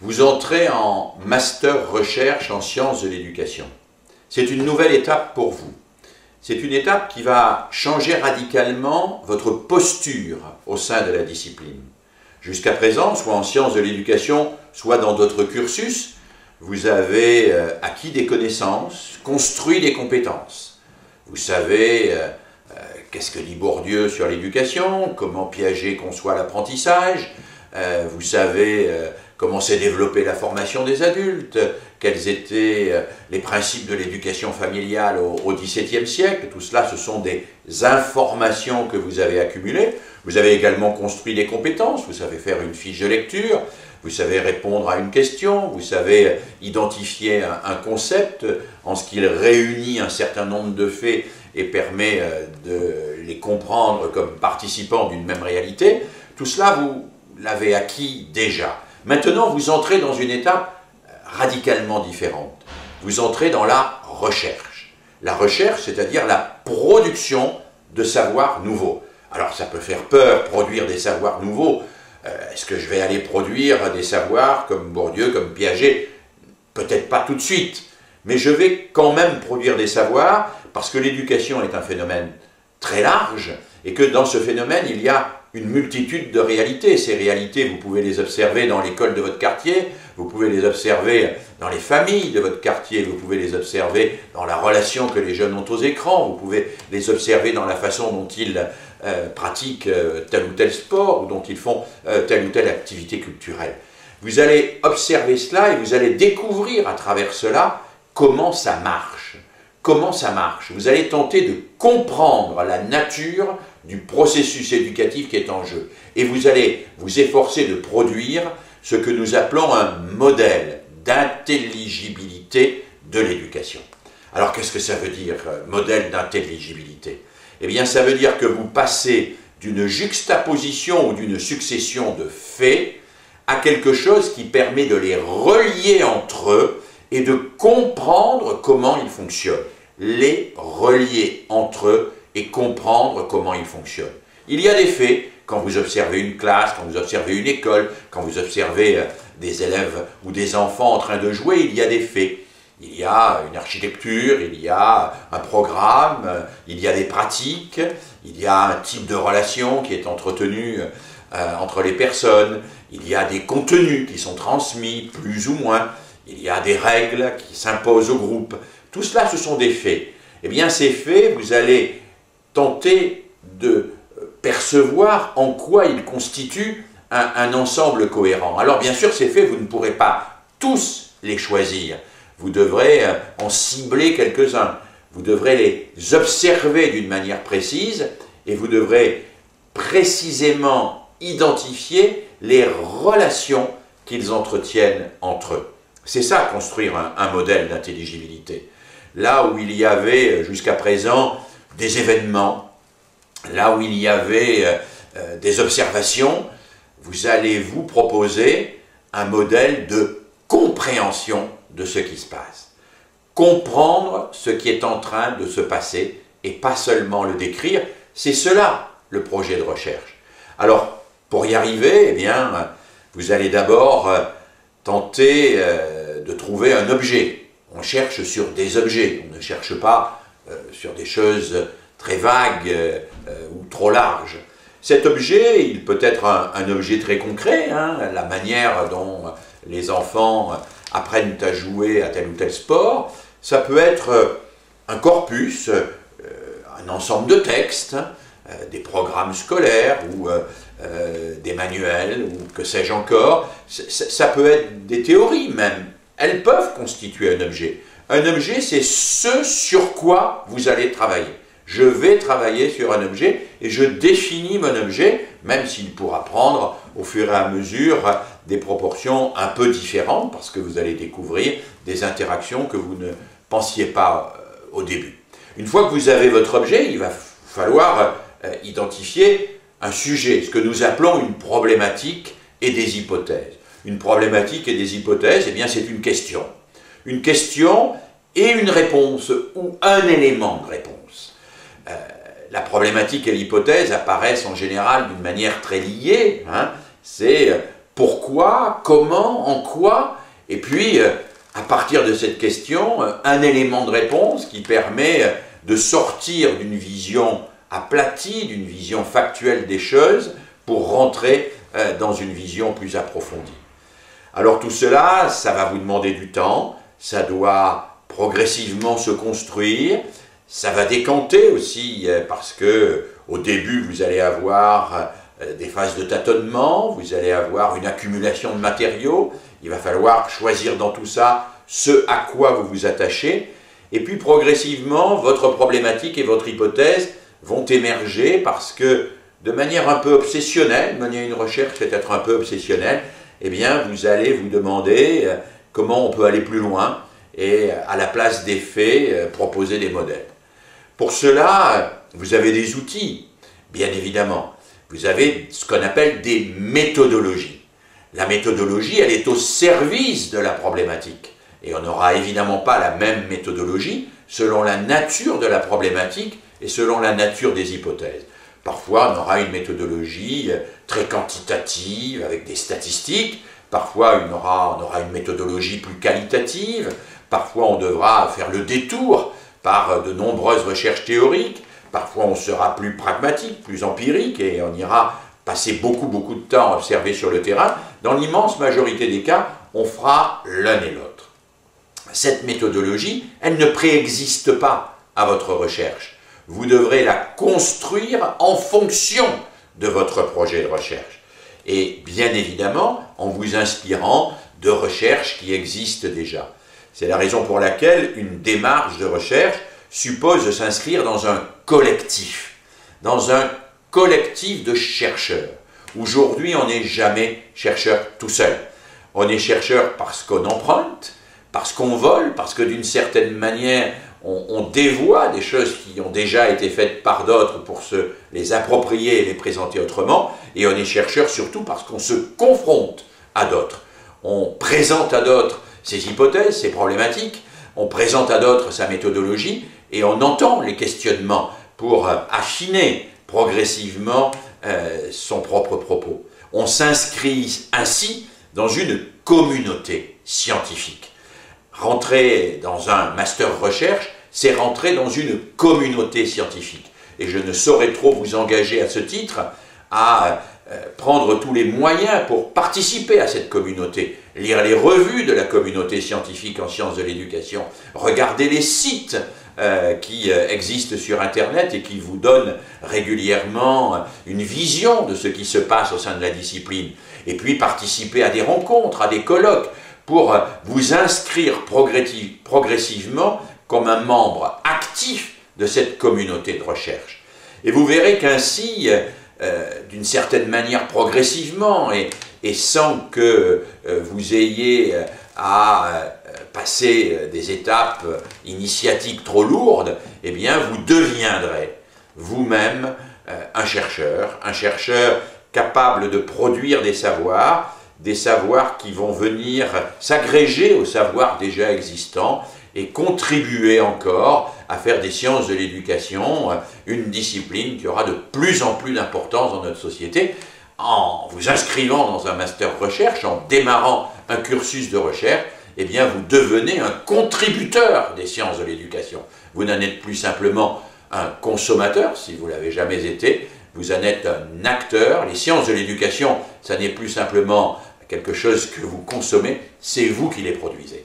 Vous entrez en master recherche en sciences de l'éducation. C'est une nouvelle étape pour vous. C'est une étape qui va changer radicalement votre posture au sein de la discipline. Jusqu'à présent, soit en sciences de l'éducation, soit dans d'autres cursus, vous avez acquis des connaissances, construit des compétences. Vous savez qu'est-ce que dit Bourdieu sur l'éducation, comment Piaget conçoit l'apprentissage, vous savez comment s'est développée la formation des adultes, quels étaient les principes de l'éducation familiale au XVIIe siècle. Tout cela, ce sont des informations que vous avez accumulées. Vous avez également construit des compétences, vous savez faire une fiche de lecture, vous savez répondre à une question, vous savez identifier un concept en ce qu'il réunit un certain nombre de faits et permet de les comprendre comme participants d'une même réalité. Tout cela, vous l'avez acquis déjà. Maintenant, vous entrez dans une étape radicalement différente. Vous entrez dans la recherche. La recherche, c'est-à-dire la production de savoirs nouveaux. Alors, ça peut faire peur, produire des savoirs nouveaux. Est-ce que je vais aller produire des savoirs comme Bourdieu, comme Piaget? Peut-être pas tout de suite, mais je vais quand même produire des savoirs parce que l'éducation est un phénomène très large et que dans ce phénomène, il y a une multitude de réalités. Ces réalités, vous pouvez les observer dans l'école de votre quartier, vous pouvez les observer dans les familles de votre quartier, vous pouvez les observer dans la relation que les jeunes ont aux écrans, vous pouvez les observer dans la façon dont ils pratiquent tel ou tel sport ou dont ils font telle ou telle activité culturelle. Vous allez observer cela et vous allez découvrir à travers cela comment ça marche. Comment ça marche? Vous allez tenter de comprendre la nature du processus éducatif qui est en jeu. Et vous allez vous efforcer de produire ce que nous appelons un modèle d'intelligibilité de l'éducation. Alors qu'est-ce que ça veut dire, modèle d'intelligibilité? Eh bien, ça veut dire que vous passez d'une juxtaposition ou d'une succession de faits à quelque chose qui permet de les relier entre eux et de comprendre comment ils fonctionnent. Les relier entre eux et comprendre comment ils fonctionnent. Il y a des faits, quand vous observez une classe, quand vous observez une école, quand vous observez des élèves ou des enfants en train de jouer, il y a des faits. Il y a une architecture, il y a un programme, il y a des pratiques, il y a un type de relation qui est entretenu entre les personnes, il y a des contenus qui sont transmis, plus ou moins, il y a des règles qui s'imposent au groupe. Tout cela, ce sont des faits. Eh bien, ces faits, vous allez tenter de percevoir en quoi ils constituent un ensemble cohérent. Alors, bien sûr, ces faits, vous ne pourrez pas tous les choisir. Vous devrez en cibler quelques-uns. Vous devrez les observer d'une manière précise et vous devrez précisément identifier les relations qu'ils entretiennent entre eux. C'est ça, construire un modèle d'intelligibilité. Là où il y avait jusqu'à présent des événements, là où il y avait des observations, vous allez vous proposer un modèle de compréhension de ce qui se passe. Comprendre ce qui est en train de se passer et pas seulement le décrire, c'est cela le projet de recherche. Alors, pour y arriver, eh bien, vous allez d'abord tenter de trouver un objet. On cherche sur des objets, on ne cherche pas sur des choses très vagues ou trop larges. Cet objet, il peut être un objet très concret, hein, la manière dont les enfants apprennent à jouer à tel ou tel sport. Ça peut être un corpus, un ensemble de textes, des programmes scolaires ou des manuels ou que sais-je encore. Ça peut être des théories même. Elles peuvent constituer un objet. Un objet, c'est ce sur quoi vous allez travailler. Je vais travailler sur un objet et je définis mon objet, même s'il pourra prendre au fur et à mesure des proportions un peu différentes, parce que vous allez découvrir des interactions que vous ne pensiez pas au début. Une fois que vous avez votre objet, il va falloir identifier un sujet, ce que nous appelons une problématique et des hypothèses. Une problématique et des hypothèses, eh bien c'est une question. Une question et une réponse, ou un élément de réponse. La problématique et l'hypothèse apparaissent en général d'une manière très liée. Hein. C'est pourquoi, comment, en quoi, et puis à partir de cette question, un élément de réponse qui permet de sortir d'une vision aplatie, d'une vision factuelle des choses, pour rentrer dans une vision plus approfondie. Alors tout cela, ça va vous demander du temps, ça doit progressivement se construire, ça va décanter aussi, parce que au début vous allez avoir des phases de tâtonnement, vous allez avoir une accumulation de matériaux, il va falloir choisir dans tout ça ce à quoi vous vous attachez, et puis progressivement votre problématique et votre hypothèse vont émerger parce que de manière un peu obsessionnelle, mener une recherche peut-être un peu obsessionnelle, eh bien vous allez vous demander comment on peut aller plus loin et à la place des faits, proposer des modèles. Pour cela, vous avez des outils, bien évidemment. Vous avez ce qu'on appelle des méthodologies. La méthodologie, elle est au service de la problématique. Et on n'aura évidemment pas la même méthodologie selon la nature de la problématique et selon la nature des hypothèses. Parfois, on aura une méthodologie très quantitative, avec des statistiques. Parfois, on aura une méthodologie plus qualitative. Parfois, on devra faire le détour par de nombreuses recherches théoriques. Parfois, on sera plus pragmatique, plus empirique, et on ira passer beaucoup de temps à observer sur le terrain. Dans l'immense majorité des cas, on fera l'un et l'autre. Cette méthodologie, elle ne préexiste pas à votre recherche. Vous devrez la construire en fonction de votre projet de recherche. Et bien évidemment, en vous inspirant de recherches qui existent déjà. C'est la raison pour laquelle une démarche de recherche suppose de s'inscrire dans un collectif de chercheurs. Aujourd'hui, on n'est jamais chercheur tout seul. On est chercheur parce qu'on emprunte, parce qu'on vole, parce que d'une certaine manière, on dévoie des choses qui ont déjà été faites par d'autres pour se les approprier et les présenter autrement. Et on est chercheur surtout parce qu'on se confronte à d'autres. On présente à d'autres ses hypothèses, ses problématiques, on présente à d'autres sa méthodologie et on entend les questionnements pour affiner progressivement son propre propos. On s'inscrit ainsi dans une communauté scientifique. Rentrer dans un master recherche, c'est rentrer dans une communauté scientifique. Et je ne saurais trop vous engager à ce titre à prendre tous les moyens pour participer à cette communauté, lire les revues de la communauté scientifique en sciences de l'éducation, regarder les sites qui existent sur Internet et qui vous donnent régulièrement une vision de ce qui se passe au sein de la discipline, et puis participer à des rencontres, à des colloques, pour vous inscrire progressivement comme un membre actif de cette communauté de recherche. Et vous verrez qu'ainsi, d'une certaine manière progressivement, et sans que vous ayez à passer des étapes initiatiques trop lourdes, eh bien vous deviendrez vous-même un chercheur capable de produire des savoirs qui vont venir s'agréger aux savoirs déjà existants et contribuer encore à faire des sciences de l'éducation une discipline qui aura de plus en plus d'importance dans notre société. En vous inscrivant dans un master recherche, en démarrant un cursus de recherche, eh bien vous devenez un contributeur des sciences de l'éducation. Vous n'en êtes plus simplement un consommateur, si vous ne l'avez jamais été, vous en êtes un acteur. Les sciences de l'éducation, ça n'est plus simplement quelque chose que vous consommez, c'est vous qui les produisez.